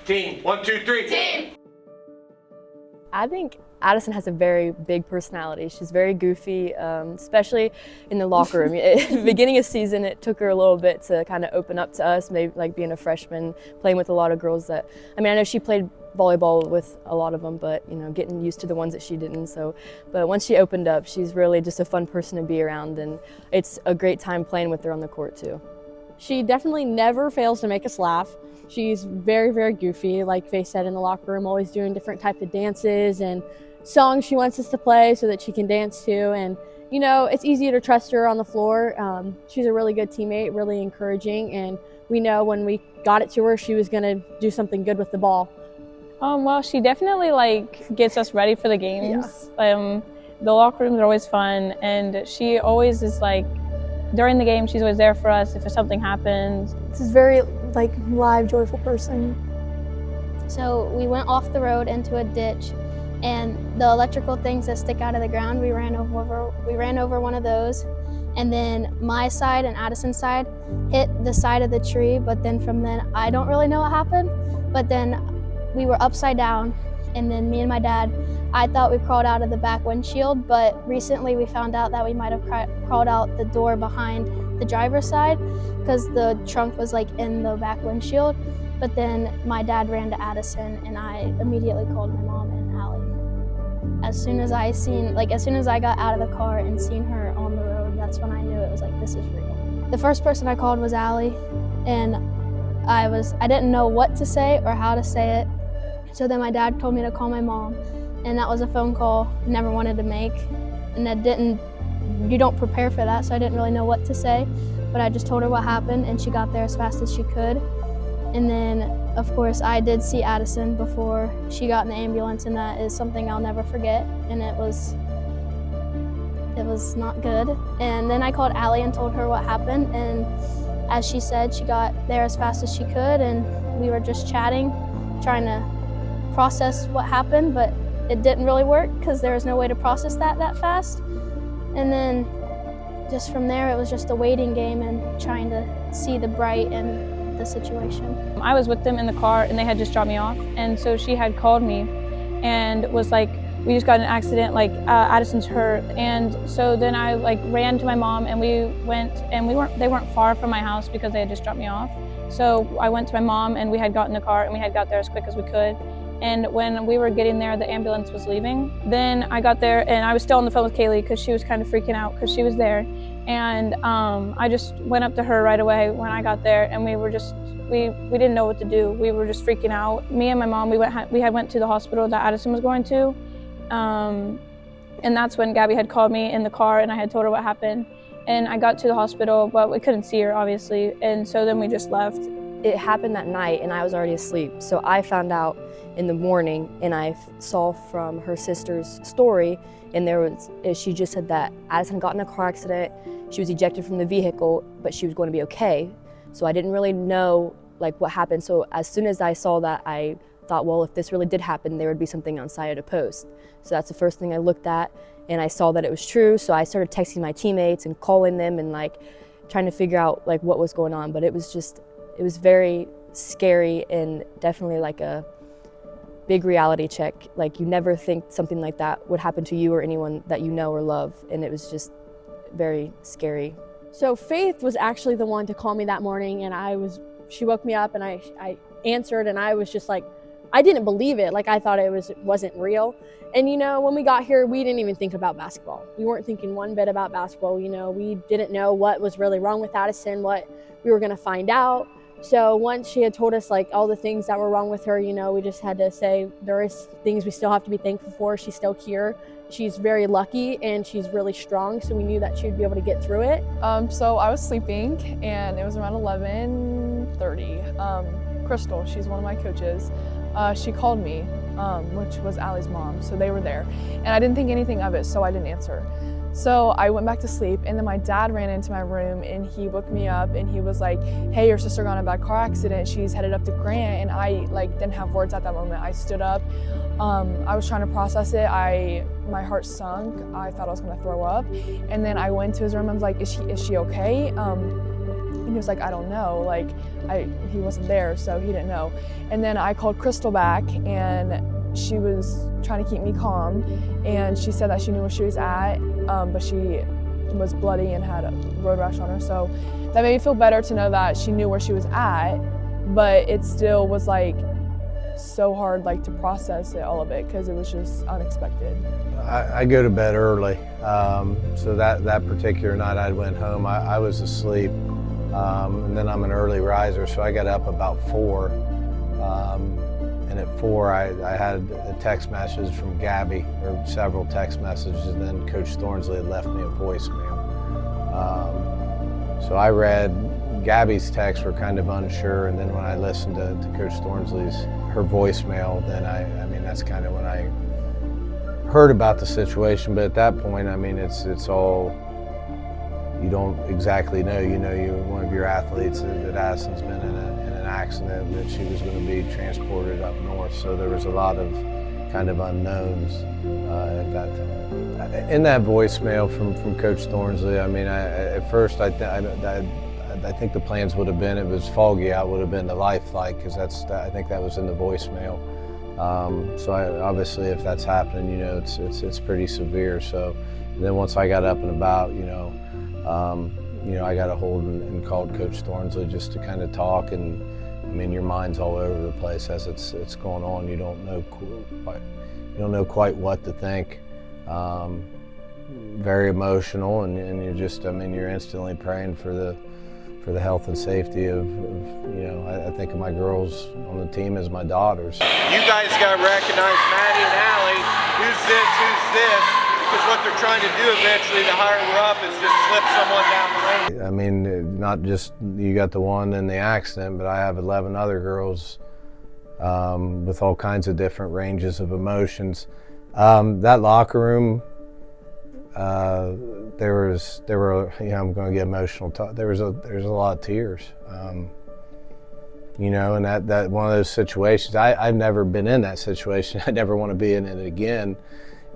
Team. 1, 2, 3. Team. I think Addison has a very big personality. She's very goofy, especially in the locker room. At the beginning of the season, it took her a little bit to kind of open up to us, maybe like being a freshman, playing with a lot of girls that, I mean, I know she played volleyball with a lot of them, but you know, getting used to the ones that she didn't. So, but once she opened up, she's really just a fun person to be around, and it's a great time playing with her on the court too. She definitely never fails to make us laugh. She's very, very goofy, like Faith said, in the locker room, always doing different types of dances and songs she wants us to play so that she can dance to. And, you know, it's easy to trust her on the floor. She's a really good teammate, really encouraging, and we know when we got it to her, she was going to do something good with the ball. Well, she definitely gets us ready for the games. Yeah. The locker rooms are always fun, and she always is during the game, she's always there for us if something happens. She's very live, joyful person. So we went off the road into a ditch, and the electrical things that stick out of the ground, we ran over one of those, and then my side and Addison's side hit the side of the tree, but then from then, I don't really know what happened, but then we were upside down, and then me and my dad, I thought we crawled out of the back windshield, but recently we found out that we might have crawled out the door behind the driver's side because the trunk was in the back windshield. But then my dad ran to Addison, and I immediately called my mom and Allie. As soon as I got out of the car and seen her on the road, that's when I knew it was this is real. The first person I called was Allie, and I didn't know what to say or how to say it. So then my dad told me to call my mom, and that was a phone call I never wanted to make, and you don't prepare for that, so I didn't really know what to say, but I just told her what happened, and she got there as fast as she could. And then, of course, I did see Addison before she got in the ambulance, and that is something I'll never forget, and it was not good. And then I called Allie and told her what happened, and as she said, she got there as fast as she could, and we were just chatting, trying to process what happened, but it didn't really work because there was no way to process that fast. And then just from there, it was just a waiting game and trying to see the bright in the situation. I was with them in the car, and they had just dropped me off, and so she had called me and was like, we just got in an accident, Addison's hurt. And so then I ran to my mom, and we went, and they weren't far from my house because they had just dropped me off. So I went to my mom, and we had got in the car, and we had got there as quick as we could. And when we were getting there, the ambulance was leaving. Then I got there, and I was still on the phone with Kaylee because she was kind of freaking out because she was there. And I just went up to her right away when I got there, and we didn't know what to do. We were just freaking out. Me and my mom, we went to the hospital that Addison was going to. And that's when Gabby had called me in the car, and I had told her what happened. And I got to the hospital, but we couldn't see her, obviously. And so then we just left. It happened that night, and I was already asleep. So I found out in the morning, and I saw from her sister's story, and she just said that Addison got in a car accident. She was ejected from the vehicle, but she was going to be okay. So I didn't really know what happened. So as soon as I saw that, I thought, well, if this really did happen, there would be something on side of the post. So that's the first thing I looked at, and I saw that it was true. So I started texting my teammates and calling them and trying to figure out what was going on. But it was very scary and definitely a big reality check. You never think something like that would happen to you or anyone that you know or love, and it was just very scary. So Faith was actually the one to call me that morning, and she woke me up, and I answered, and I was just I didn't believe it. I thought it wasn't real. And when we got here, we didn't even think about basketball. We weren't thinking one bit about basketball. We didn't know what was really wrong with Addison, what we were gonna find out. So once she had told us all the things that were wrong with her, we just had to say there is things we still have to be thankful for. She's still here. She's very lucky, and she's really strong, so we knew that she would be able to get through it. So I was sleeping, and it was around 11:30. Crystal, she's one of my coaches, she called me, which was Allie's mom, so they were there. And I didn't think anything of it, so I didn't answer. So I went back to sleep, and then my dad ran into my room, and he woke me up, and he was like, hey, your sister got in a bad car accident. She's headed up to Grant. And I didn't have words at that moment. I stood up. I was trying to process it. My heart sunk. I thought I was gonna throw up. And then I went to his room. I was like, is she okay? he was like, I don't know, like he wasn't there, so he didn't know. And then I called Crystal back, and she was trying to keep me calm, and she said that she knew where she was at, but she was bloody and had a road rash on her, so that made me feel better to know that she knew where she was at, but it still was like so hard like to process all of it because it was just unexpected. I go to bed early, so that particular night I went home, I was asleep, and then I'm an early riser, so I got up about 4, and at 4 I had a text message from Gabby, or several text messages, and then Coach Thornsley had left me a voicemail. So I read Gabby's texts, were kind of unsure, and then when I listened to Coach Thornsley's, her voicemail, then I mean that's kind of when I heard about the situation. But at that point, I mean it's all, you don't exactly know. You know, one of your athletes at Addison's been in an accident, that she was going to be transported up north, so there was a lot of kind of unknowns at that time. In that voicemail from Coach Thornsley, I mean, at first I think the plans would have been, it was foggy out, would have been the lifelike, because I think that was in the voicemail. So obviously if that's happening, you know, it's pretty severe. So then once I got up and about, you know, I got a hold and called Coach Thornsley just to kind of talk, and I mean, your mind's all over the place as it's going on. You don't know quite what to think. Very emotional, and you're just, I mean, you're instantly praying for the health and safety of you know, I think of my girls on the team as my daughters. You guys got to recognize Maddie and Allie. Who's this? Because what they're trying to do eventually, the higher we're up, is just slip someone down the lane. I mean, not just you got the one in the accident, but I have 11 other girls with all kinds of different ranges of emotions. That locker room, there were, you know, I'm going to get emotional. There's a lot of tears, you know, and that one of those situations. I've never been in that situation. I never want to be in it again,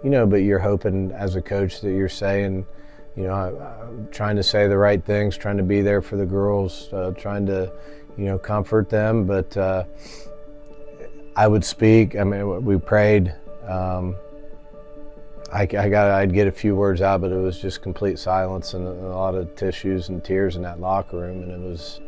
you know. But you're hoping as a coach that you're saying, you know, trying to say the right things, trying to be there for the girls, trying to, you know, comfort them. But I would speak. I mean, we prayed. I'd get a few words out, but it was just complete silence and a lot of tissues and tears in that locker room, and it was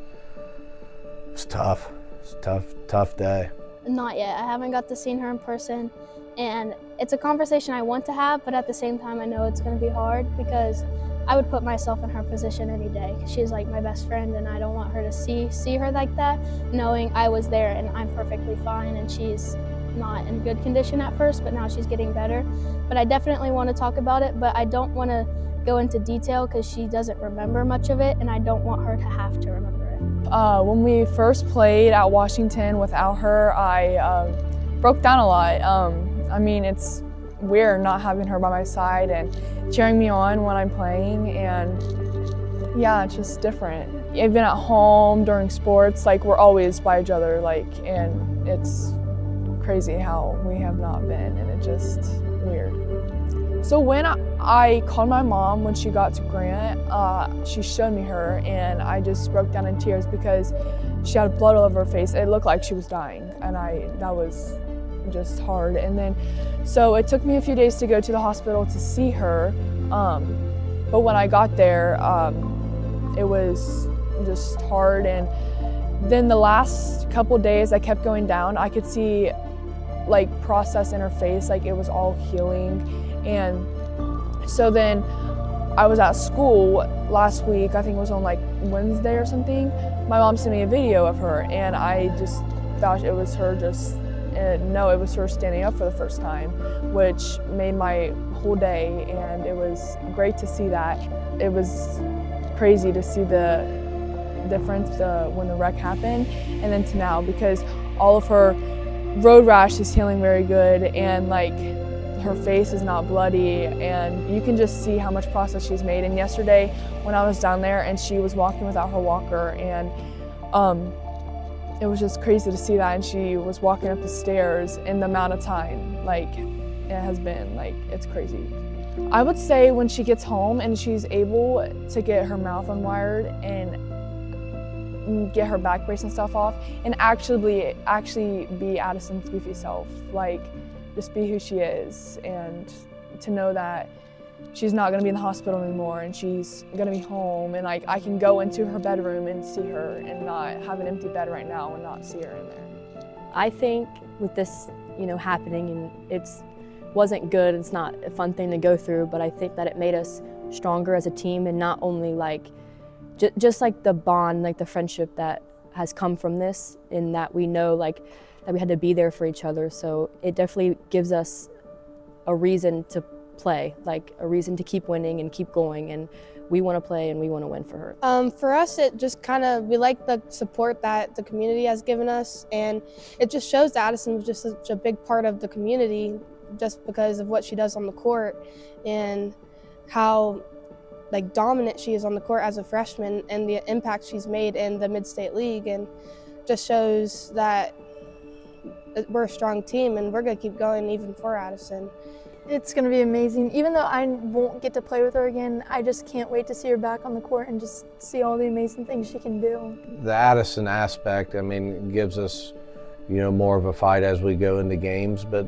tough. It was a tough day. Not yet. I haven't got to see her in person, and it's a conversation I want to have, but at the same time I know it's going to be hard, because I would put myself in her position any day. She's like my best friend, and I don't want her to see her like that, knowing I was there and I'm perfectly fine, and she's not in good condition at first, but now she's getting better. But I definitely want to talk about it, but I don't want to go into detail because she doesn't remember much of it, and I don't want her to have to remember it. When we first played at Washington without her, I broke down a lot. I mean, it's weird not having her by my side and cheering me on when I'm playing, and yeah, it's just different. Even at home, during sports, like, we're always by each other, like, and it's crazy how we have not been, and it just weird. So when I called my mom when she got to Grant, she showed me her, and I just broke down in tears because she had blood all over her face. It looked like she was dying, and that was just hard. And then, so it took me a few days to go to the hospital to see her, but when I got there, it was just hard. And then the last couple days I kept going down. I could see like process in her face, like it was all healing. And so then I was at school last week, I think it was on like Wednesday or something. My mom sent me a video of her, and I just thought it was her it was her standing up for the first time, which made my whole day, and it was great to see that. It was crazy to see the difference when the wreck happened and then to now, because all of her road rash is healing very good, and like her face is not bloody, and you can just see how much progress she's made. And yesterday when I was down there and she was walking without her walker, and it was just crazy to see that, and she was walking up the stairs in the amount of time, like it has been, like, it's crazy. I would say when she gets home and she's able to get her mouth unwired and get her back brace and stuff off and actually be Addison's goofy self, like just be who she is, and to know that she's not gonna be in the hospital anymore and she's gonna be home, and like I can go into her bedroom and see her and not have an empty bed right now and not see her in there. I think with this, happening, and it wasn't good, it's not a fun thing to go through, but I think that it made us stronger as a team, and not only like, just like the bond, like the friendship that has come from this, in that we know like that we had to be there for each other. So it definitely gives us a reason to play, like a reason to keep winning and keep going, and we want to play and we want to win for her. For us, it just we like the support that the community has given us, and it just shows that Addison was just such a big part of the community just because of what she does on the court and how like dominant she is on the court as a freshman and the impact she's made in the Mid-State League, and just shows that we're a strong team and we're going to keep going even for Addison. It's going to be amazing. Even though I won't get to play with her again, I just can't wait to see her back on the court and just see all the amazing things she can do. The Addison aspect, gives us, more of a fight as we go into games, but,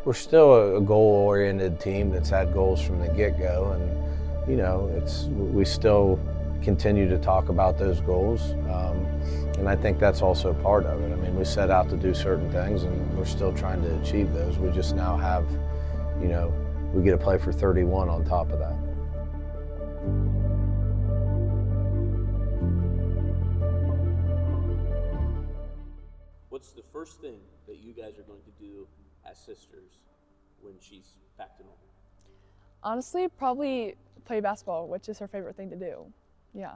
we're still a goal-oriented team that's had goals from the get-go, and, we still continue to talk about those goals, and I think that's also part of it. We set out to do certain things, and we're still trying to achieve those. We just now have, we get to play for 31 on top of that. What's the first thing that you guys are going to do as sisters when she's back to normal? Honestly, probably play basketball, which is her favorite thing to do. Yeah.